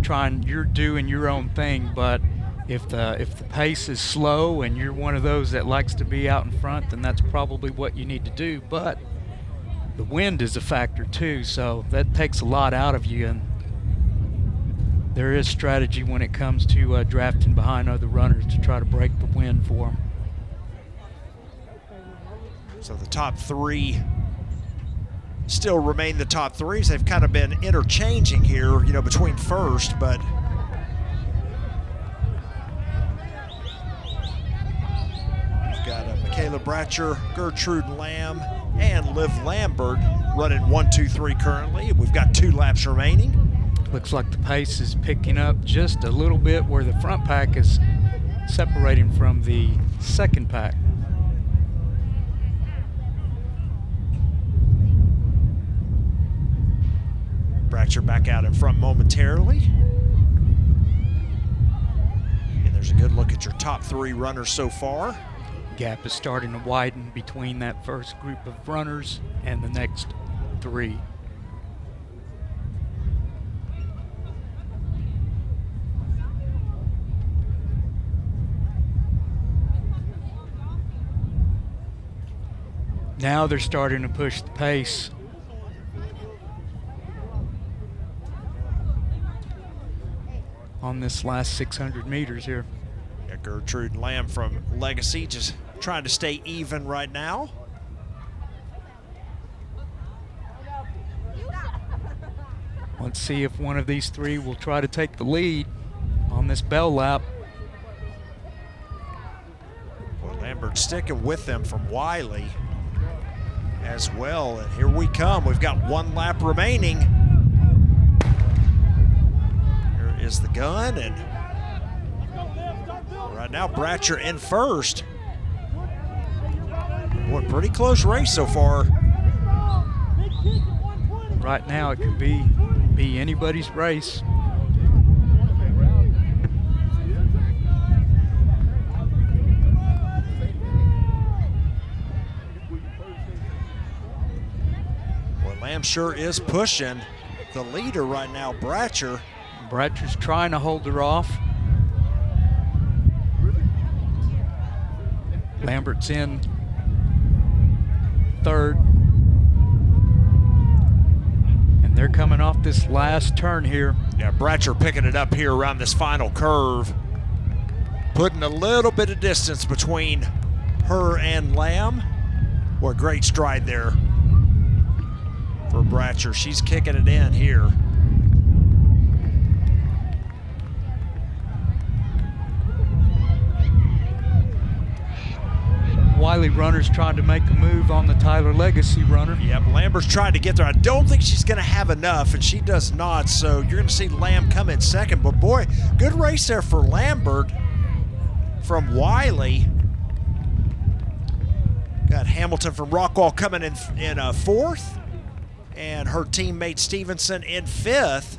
doing your own thing, but if the pace is slow and you're one of those that likes to be out in front, then that's probably what you need to do. But the wind is a factor too, so that takes a lot out of you, and there is strategy when it comes to drafting behind other runners to try to break the wind for them. So the top 3 still remain the top 3s. They've kind of been interchanging here, between first, but got Michaela Bratcher, Gertrude Lamb, and Liv Lambert running 1, 2, 3 currently. We've got 2 laps remaining. Looks like the pace is picking up just a little bit where the front pack is separating from the second pack. Bratcher back out in front momentarily. And there's a good look at your top 3 runners so far. Gap is starting to widen between that first group of runners and the next 3. Now they're starting to push the pace. On this last 600 meters here. Yeah, Gertrude Lamb from Legacy just trying to stay even right now. Let's see if one of these 3 will try to take the lead on this bell lap. Boy, Lambert sticking with them from Wiley as well. And here we come. We've got 1 lap remaining. Here is the gun, and right now Bratcher in first. Boy, pretty close race so far. Right now it could be anybody's race. Well, Lamb sure is pushing the leader right now, Bratcher. Bratcher's trying to hold her off. Lambert's in third. coming off this last turn here. Yeah, Bratcher picking it up here around this final curve. Putting a little bit of distance between her and Lamb. What a great stride there for Bratcher. She's kicking it in here. Wiley runner's trying to make a move on the Tyler Legacy runner. Yep, Lambert's trying to get there. I don't think she's going to have enough, and she does not, so you're going to see Lamb come in second. But boy, good race there for Lambert from Wiley. Got Hamilton from Rockwall coming in fourth, and her teammate Stevenson in fifth,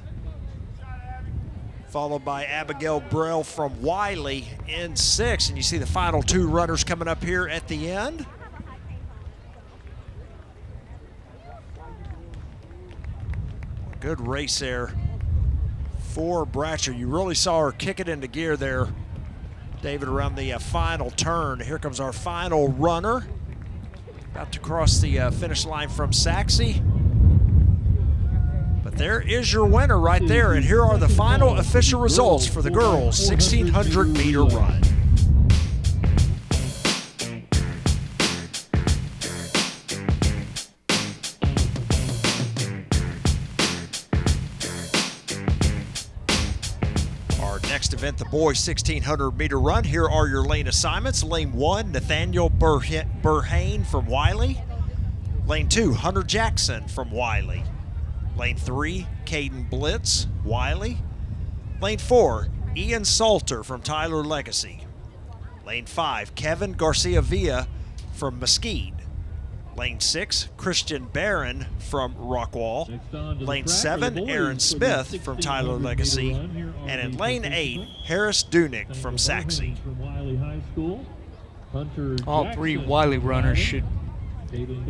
followed by Abigail Brell from Wiley in sixth. And you see the final two runners coming up here at the end. Good race there for Bratcher. You really saw her kick it into gear there, David, around the final turn. Here comes our final runner. About to cross the finish line from Saxe. But there is your winner right there, and here are the final official results for the girls' 1,600-meter run. Our next event, the boys' 1,600-meter run. Here are your lane assignments. Lane 1, Nathaniel Burhane from Wiley. Lane 2, Hunter Jackson from Wiley. Lane 3, Caden Blitz, Wiley. Lane 4, Ian Salter from Tyler Legacy. Lane 5, Kevin Garcia Villa from Mesquite. Lane 6, Christian Barron from Rockwall. Lane 7, Aaron Smith from Tyler Legacy. And in lane 8, Harris Dunick from Saxe. All three Wiley runners should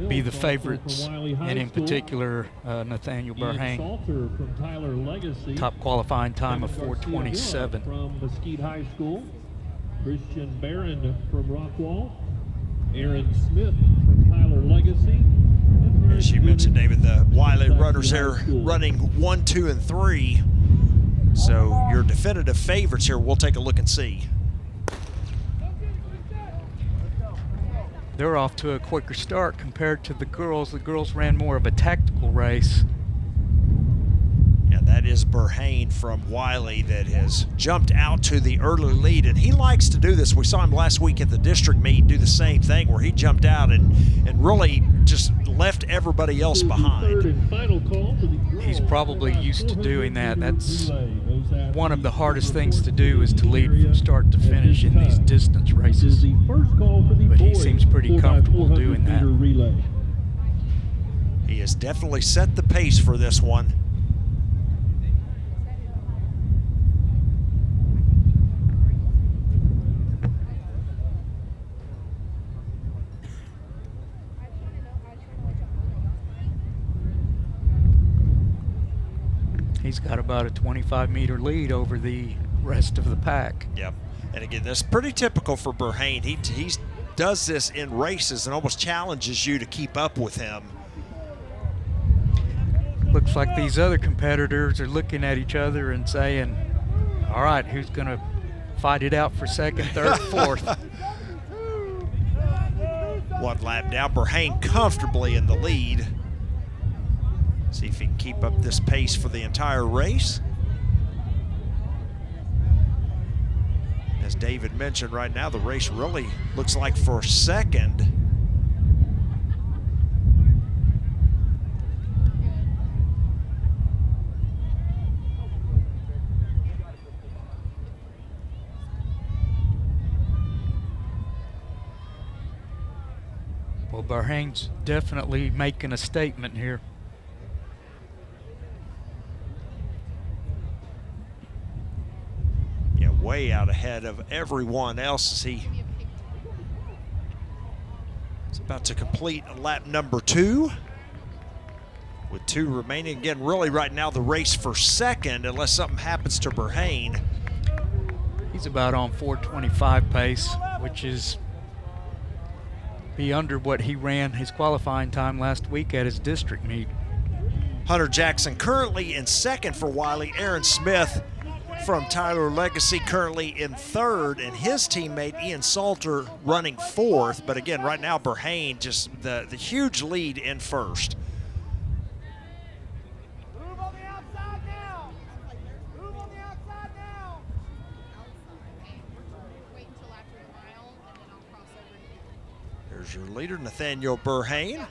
be the favorites, and in particular Nathaniel Burhane. Top qualifying time of 4:27. From Mesquite High School, Christian Barron from Rockwall, Aaron Smith from Tyler Legacy. As you mentioned, David, the Wiley runners here running 1, 2, and 3. So your definitive favorites here, we'll take a look and see. They're off to a quicker start compared to the girls. The girls ran more of a tactical race. Yeah, that is Burhane from Wiley that has jumped out to the early lead, and he likes to do this. We saw him last week at the district meet do the same thing, where he jumped out and really just left everybody else behind. He's probably used to doing that. That's one of the hardest things to do, is to lead from start to finish in these distance races. But he seems pretty comfortable doing that. He has definitely set the pace for this one. He's got about a 25-meter lead over the rest of the pack. Yep. And again, that's pretty typical for Burhane. He does this in races and almost challenges you to keep up with him. Looks like these other competitors are looking at each other and saying, all right, who's going to fight it out for second, third, fourth? One lap down, Burhane comfortably in the lead. See if he can keep up this pace for the entire race. As David mentioned, right now the race really looks like for second. Well, Burhane's definitely making a statement here. Way out ahead of everyone else as he is about to complete lap number 2 with 2 remaining. Again, really right now the race for second, unless something happens to Burhane. He's about on 4:25 pace, which is be under what he ran his qualifying time last week at his district meet. Hunter Jackson currently in second for Wiley. Aaron Smith from Tyler Legacy currently in third, and his teammate Ian Salter running fourth. But again, right now Burhane just the huge lead in first. Move on the outside now. Move on the outside now. Wait until after the mile, and then I'll cross over. There's your leader, Nathaniel Burhane.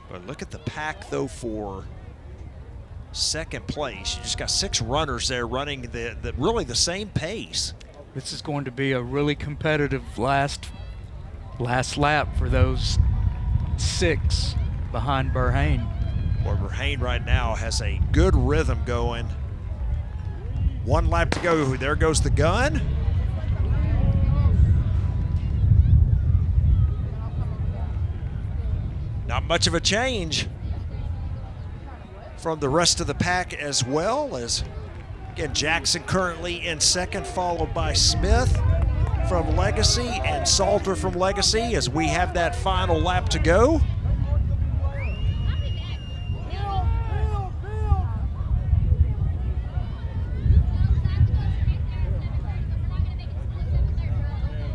But look at the pack, though, for second place. You just got 6 runners there running really the same pace. This is going to be a really competitive last lap for those 6 behind Burhane. Boy, Burhane right now has a good rhythm going. 1 lap to go. There goes the gun. Not much of a change from the rest of the pack as well, as again Jackson currently in second, followed by Smith from Legacy and Salter from Legacy, as we have that final lap to go.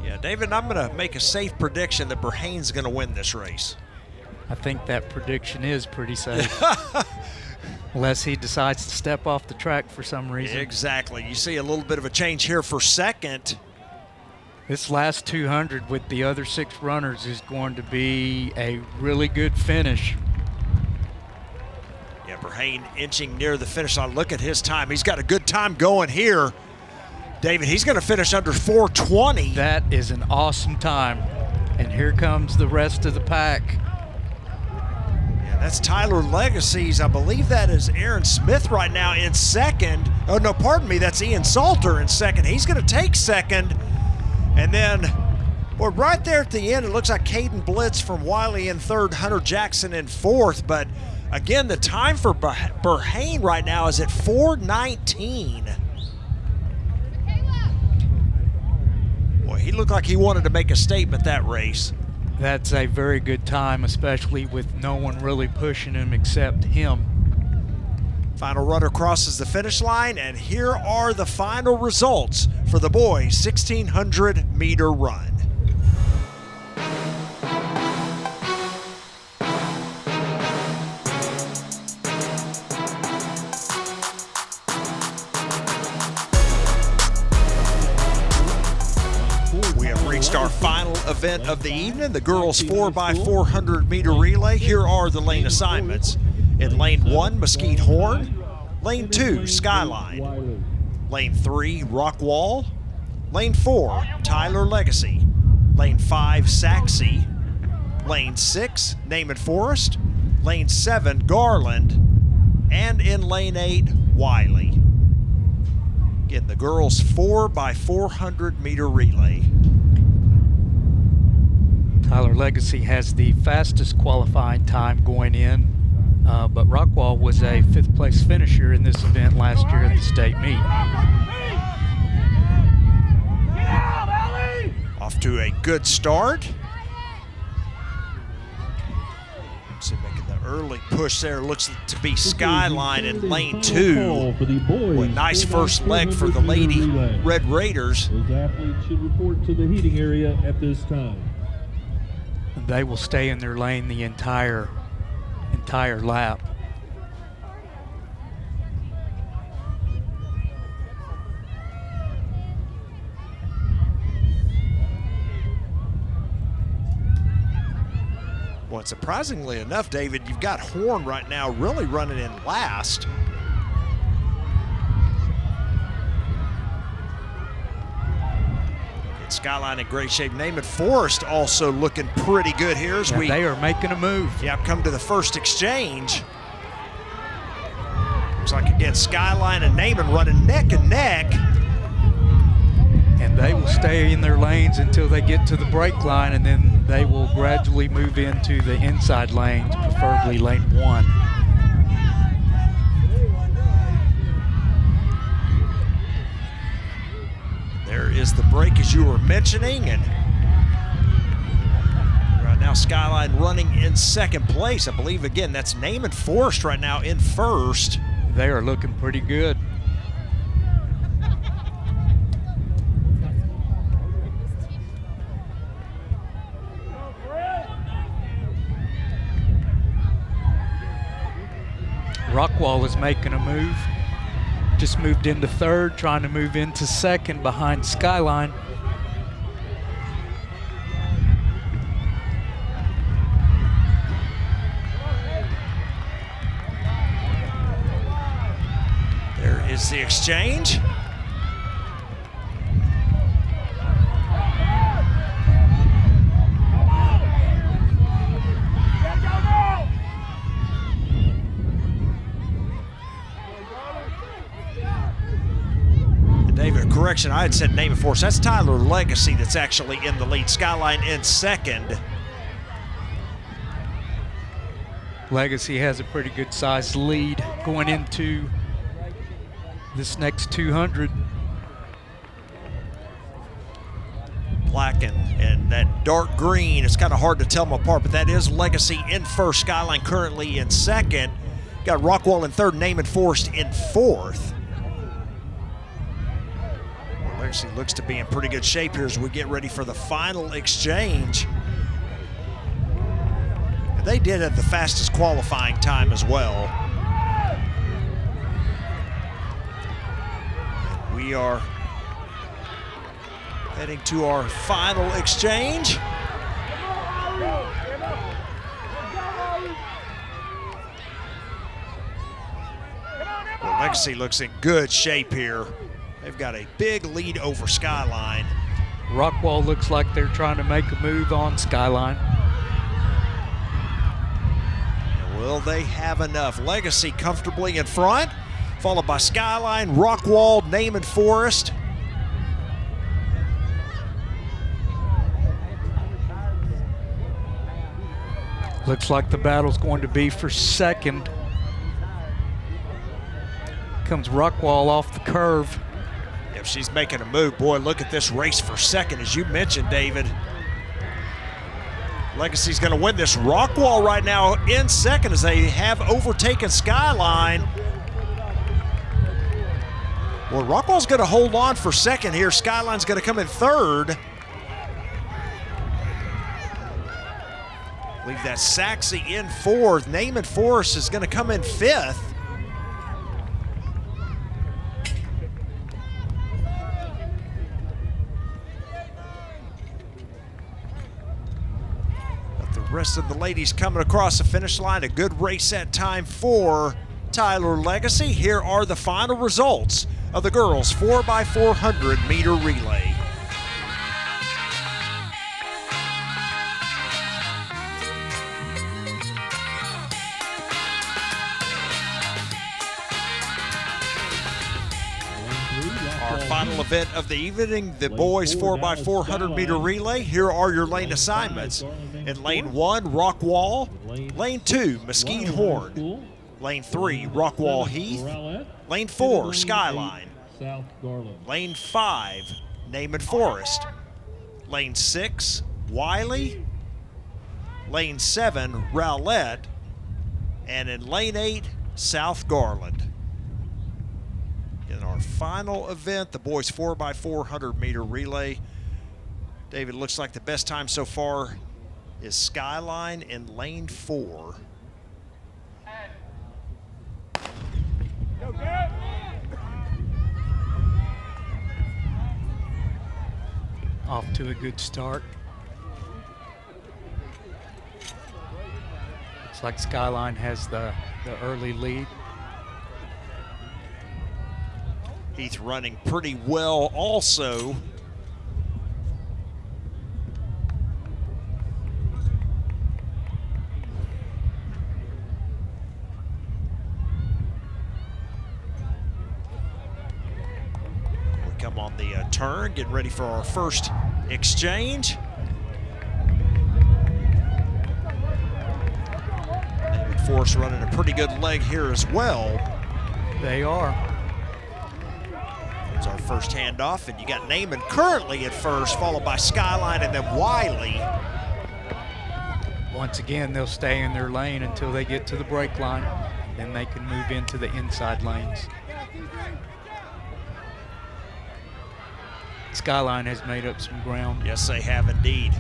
Yeah, David, I'm going to make a safe prediction that Burhane's going to win this race. I think that prediction is pretty safe. Unless he decides to step off the track for some reason. Exactly. You see a little bit of a change here for second. This last 200 with the other 6 runners is going to be a really good finish. Yeah, Burhane inching near the finish line. Look at his time. He's got a good time going here. David, he's going to finish under 4:20. That is an awesome time. And here comes the rest of the pack. That's Tyler Legacy's. I believe that is Aaron Smith right now in second. Oh, no, pardon me. That's Ian Salter in second. He's going to take second. And then, boy, right there at the end, it looks like Caden Blitz from Wiley in third, Hunter Jackson in fourth. But, again, the time for Burhane right now is at 4:19. Boy, he looked like he wanted to make a statement that race. That's a very good time, especially with no one really pushing him except him. Final runner crosses the finish line, and here are the final results for the boys' 1,600-meter run. Our final event of the evening, the girls 4x400-meter relay. Here are the lane assignments. In lane 1, Mesquite Horn. Lane 2, Skyline. Lane 3, Rockwall. Lane 4, Tyler Legacy. Lane 5, Saxe. Lane 6, Naaman Forest. Lane 7, Garland. And in lane 8, Wiley. Again, the girls 4x400-meter relay. Tyler Legacy has the fastest qualifying time going in, but Rockwall was a 5th place finisher in this event last year at the state meet. Off to a good start. See, making the early push there. Looks to be Skyline in lane 2. Boy, nice first leg for the Lady Red Raiders. Those athletes should report to the heating area at this time. They will stay in their lane the entire lap. Well, surprisingly enough, David, you've got Horn right now really running in last. Skyline in great shape. Naaman Forest also looking pretty good here as they are making a move. Yeah, come to the first exchange. Looks like, again, Skyline and Naaman running neck and neck. And they will stay in their lanes until they get to the brake line, and then they will gradually move into the inside lanes, preferably lane 1. There is the break as you were mentioning, and right now Skyline running in second place. I believe, again, that's Name and Forrest right now in first. They are looking pretty good. Rockwall is making a move. Just moved into third, trying to move into second behind Skyline. There is the exchange. David, correction, I had said Name and Force. That's Tyler Legacy that's actually in the lead. Skyline in second. Legacy has a pretty good sized lead going into this next 200. Black and that dark green, it's kind of hard to tell them apart, but that is Legacy in first. Skyline currently in second. Got Rockwall in third, Name and Forrest in fourth. Legacy looks to be in pretty good shape here as we get ready for the final exchange. They did have the fastest qualifying time as well. And we are heading to our final exchange. Well, Legacy looks in good shape here. They've got a big lead over Skyline. Rockwall looks like they're trying to make a move on Skyline. Will they have enough? Legacy comfortably in front, followed by Skyline, Rockwall, Name and Forrest. Looks like the battle's going to be for second. Comes Rockwall off the curve. If she's making a move, boy, look at this race for second, as you mentioned, David. Legacy's going to win this. Rockwall right now in second as they have overtaken Skyline. Well, Rockwall's going to hold on for second here. Skyline's going to come in third. Leave that Saxey in fourth. Name and Forrest is going to come in fifth. Rest of the ladies coming across the finish line. A good race at time for Tyler Legacy. Here are the final results of the girls 4x400 meter relay. Our final event of the evening, the boys 4x400 meter relay. Here are your lane assignments. In lane 1, Rockwall. Lane 2, Mesquite Horn. Lane 3, Rockwall Heath. Lane 4, Skyline. Lane 5, Name and Forrest. Lane 6, Wiley. Lane 7, Rowlett. And in lane 8, South Garland. In our final event, the boys 4x400 meter relay. David, looks like the best time so far is Skyline in lane 4. Off to a good start. Looks like Skyline has the early lead. Heath running pretty well also. Come on the turn, getting ready for our first exchange. Name and Forrest running a pretty good leg here as well. They are. It's our first handoff, and you got Naaman currently at first, followed by Skyline and then Wiley. Once again, they'll stay in their lane until they get to the break line. Then they can move into the inside lanes. Skyline has made up some ground. Yes, they have indeed.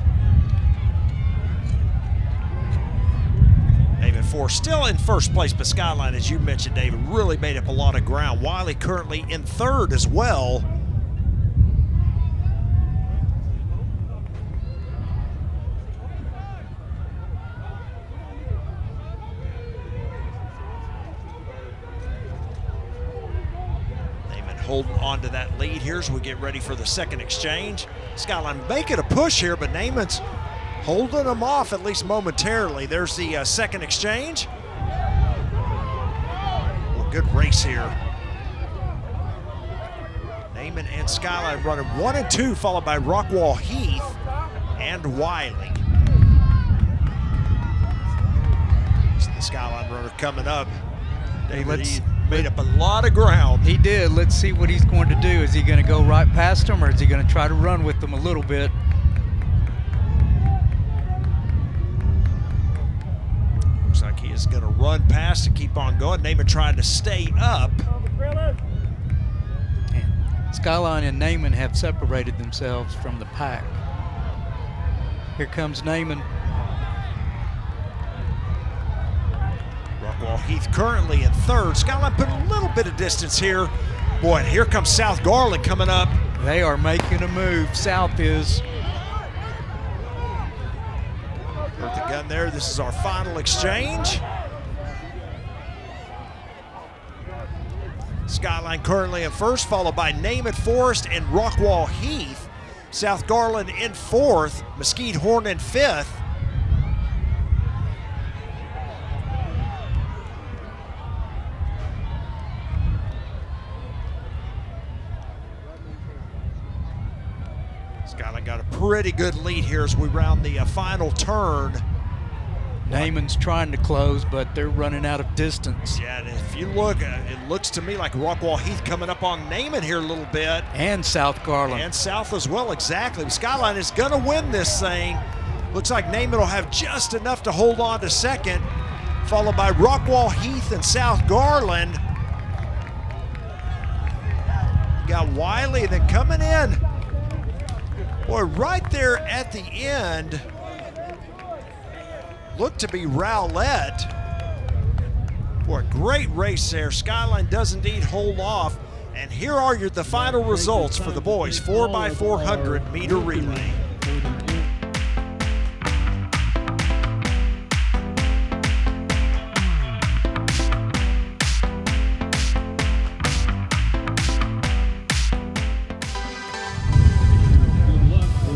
David Forrest still in first place, but Skyline, as you mentioned, David, really made up a lot of ground. Wiley currently in third as well. Holding on to that lead here as we get ready for the second exchange. Skyline making a push here, but Naaman's holding them off at least momentarily. There's the second exchange. Well, good race here. Naaman and Skyline running 1 and 2, followed by Rockwall Heath and Wiley. So the Skyline runner coming up. David, he made up a lot of ground. He did. Let's see what he's going to do. Is he going to go right past him, or is he going to try to run with them a little bit? Looks like he is going to run past and keep on going. Naaman trying to stay up. And Skyline and Naaman have separated themselves from the pack. Here comes Naaman. Rockwall Heath currently in third. Skyline put a little bit of distance here. Boy, and here comes South Garland coming up. They are making a move. South is. Heard the gun there. This is our final exchange. Skyline currently in first, followed by Naaman Forest and Rockwall Heath. South Garland in fourth, Mesquite Horn in fifth. Skyline got a pretty good lead here as we round the final turn. Naaman's trying to close, but they're running out of distance. Yeah, and if you look, it looks to me like Rockwall Heath coming up on Naaman here a little bit. And South Garland. And South as well, exactly. Skyline is going to win this thing. Looks like Naaman will have just enough to hold on to second, followed by Rockwall Heath and South Garland. You got Wiley then coming in. Boy, right there at the end, looked to be Rowlett. Boy, a great race there. Skyline does indeed hold off. And here are the final results for the boys 4x400 meter relay.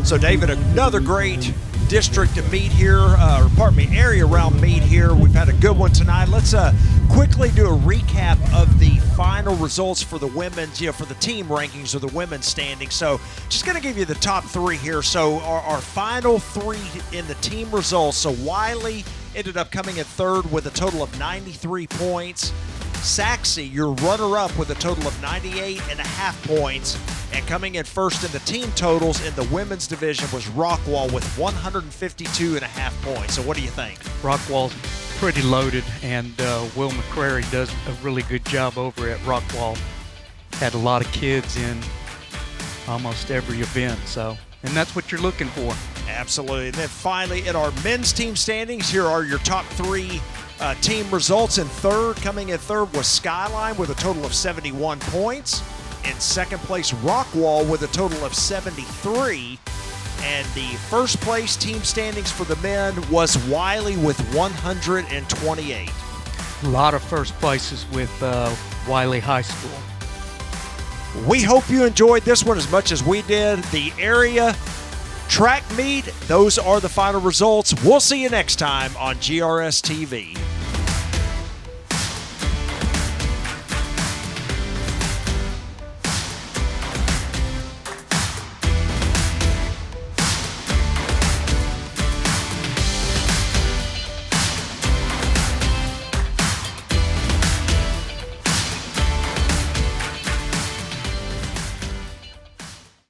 So David, another great district to meet here, area around meet here. We've had a good one tonight. Let's quickly do a recap of the final results for the women's, for the team rankings or the women's standings. So just going to give you the top three here. So our final three in the team results. So Wiley ended up coming in third with a total of 93 points. Saxe, your runner-up with a total of 98.5 points. And coming in first in the team totals in the women's division was Rockwall with 152.5 points. So what do you think? Rockwall's pretty loaded, and Will McCrary does a really good job over at Rockwall. Had a lot of kids in almost every event, and that's what you're looking for. Absolutely. And then finally, in our men's team standings, here are your top three team results. Coming in third was Skyline with a total of 71 points. In second place, Rockwall with a total of 73. And the first place team standings for the men was Wiley with 128. A lot of first places with Wiley High School. We hope you enjoyed this one as much as we did. The area track meet, those are the final results. We'll see you next time on GRS TV.